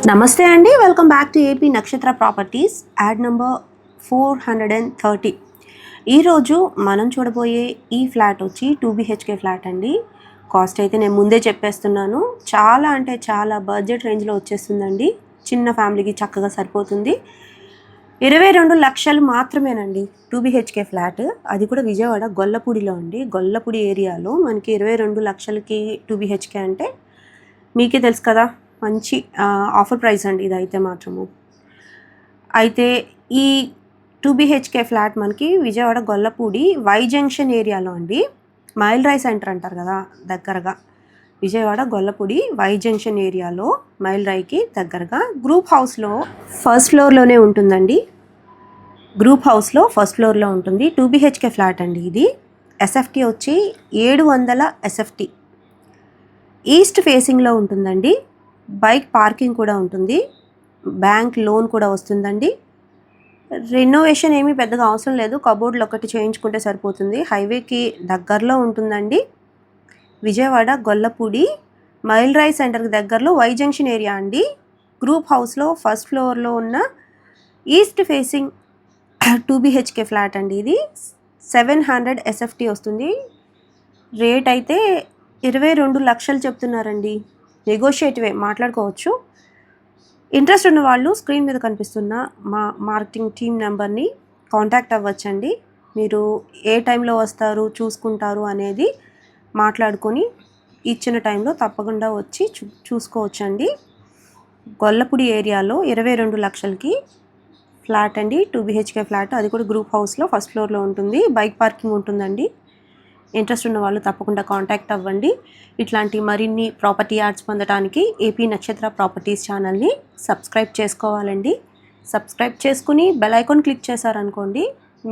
నమస్తే అండి, welcome back to AP నక్షత్ర ప్రాపర్టీస్. Add number 430. ఈరోజు మనం చూడబోయే ఈ ఫ్లాట్ వచ్చి 2 BHK ఫ్లాట్ అండి. కాస్ట్ అయితే నేను ముందే చెప్పేస్తున్నాను, చాలా అంటే చాలా బడ్జెట్ రేంజ్లో వచ్చేస్తుందండి. చిన్న ఫ్యామిలీకి చక్కగా సరిపోతుంది. 22 లక్షలు మాత్రమేనండి 2 BHK ఫ్లాట్. అది కూడా విజయవాడ గొల్లపూడిలో అండి. గొల్లపూడి ఏరియాలో మనకి 22 లక్షలకి 2 BHK అంటే మీకే తెలుసు కదా, మంచి ఆఫర్ ప్రైస్ అండి ఇదైతే మాత్రము. అయితే ఈ 2 BHK ఫ్లాట్ మనకి విజయవాడ గొల్లపూడి వై జంక్షన్ ఏరియాలో అండి. మైల్ రాయ్ సెంటర్ అంటారు కదా, దగ్గరగా విజయవాడ గొల్లపూడి వై జంక్షన్ ఏరియాలో మైల్ రాయ్కి దగ్గరగా గ్రూప్ హౌస్లో ఫస్ట్ ఫ్లోర్లోనే ఉంటుందండి. గ్రూప్ హౌస్లో ఫస్ట్ ఫ్లోర్లో ఉంటుంది. 2 BHK ఫ్లాట్ అండి ఇది. ఎస్ఎఫ్టీ వచ్చి 700 SFT. ఈస్ట్ ఫేసింగ్లో ఉంటుందండి. బైక్ పార్కింగ్ కూడా ఉంటుంది. బ్యాంక్ లోన్ కూడా వస్తుందండి. రెనోవేషన్ ఏమీ పెద్దగా అవసరం లేదు, కబోర్డ్లు ఒకటి చేయించుకుంటే సరిపోతుంది. హైవేకి దగ్గరలో ఉంటుందండి. విజయవాడ గొల్లపూడి మైల్ రాయ్ సెంటర్కి దగ్గరలో వై జంక్షన్ ఏరియా అండి. గ్రూప్ హౌస్లో ఫస్ట్ ఫ్లోర్లో ఉన్న ఈస్ట్ ఫేసింగ్ 2 BHK ఫ్లాట్ అండి ఇది. 700 SFT వస్తుంది. రేట్ అయితే 22 లక్షలు చెప్తున్నారండి. నెగోషియేటివే, మాట్లాడుకోవచ్చు. ఇంట్రెస్ట్ ఉన్న వాళ్ళు స్క్రీన్ మీద కనిపిస్తున్న మా మార్కెటింగ్ టీమ్ నెంబర్ని కాంటాక్ట్ అవ్వచ్చండి. మీరు ఏ టైంలో వస్తారు, చూసుకుంటారు అనేది మాట్లాడుకొని ఇచ్చిన టైంలో తప్పకుండా వచ్చి చూసుకోవచ్చండి. గొల్లపూడి ఏరియాలో 22 లక్షలకి ఫ్లాట్ అండి, 2 BHK ఫ్లాట్. అది కూడా గ్రూప్ హౌస్లో ఫస్ట్ ఫ్లోర్లో ఉంటుంది. బైక్ పార్కింగ్ ఉంటుందండి. ఇంట్రెస్ట్ ఉన్న వాళ్ళు తప్పకుండా కాంటాక్ట్ అవ్వండి. ఇట్లాంటి మరిన్ని ప్రాపర్టీ యాడ్స్ పొందడానికి ఏపీ నక్షత్ర ప్రాపర్టీస్ ఛానల్ని సబ్స్క్రైబ్ చేసుకోవాలండి. సబ్స్క్రైబ్ చేసుకుని బెల్ ఐకాన్ క్లిక్ చేశారనుకోండి,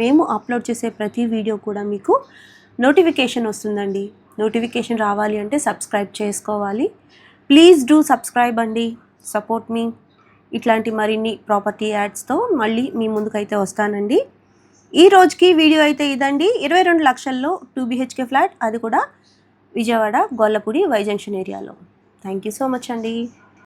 మేము అప్లోడ్ చేసే ప్రతి వీడియో కూడా మీకు నోటిఫికేషన్ వస్తుందండి. నోటిఫికేషన్ రావాలి అంటే సబ్స్క్రైబ్ చేసుకోవాలి. ప్లీజ్ డూ సబ్స్క్రైబ్ అండి, సపోర్ట్ మీ. ఇట్లాంటి మరిన్ని ప్రాపర్టీ యాడ్స్తో మళ్ళీ మీ ముందుకైతే వస్తానండి. ఈ రోజుకి వీడియో అయితే ఇదండి. 22 లక్షల్లో 2 BHK ఫ్లాట్, అది కూడా విజయవాడ గొల్లపూడి వై జంక్షన్ ఏరియాలో. థ్యాంక్ యూ సో మచ్ అండి.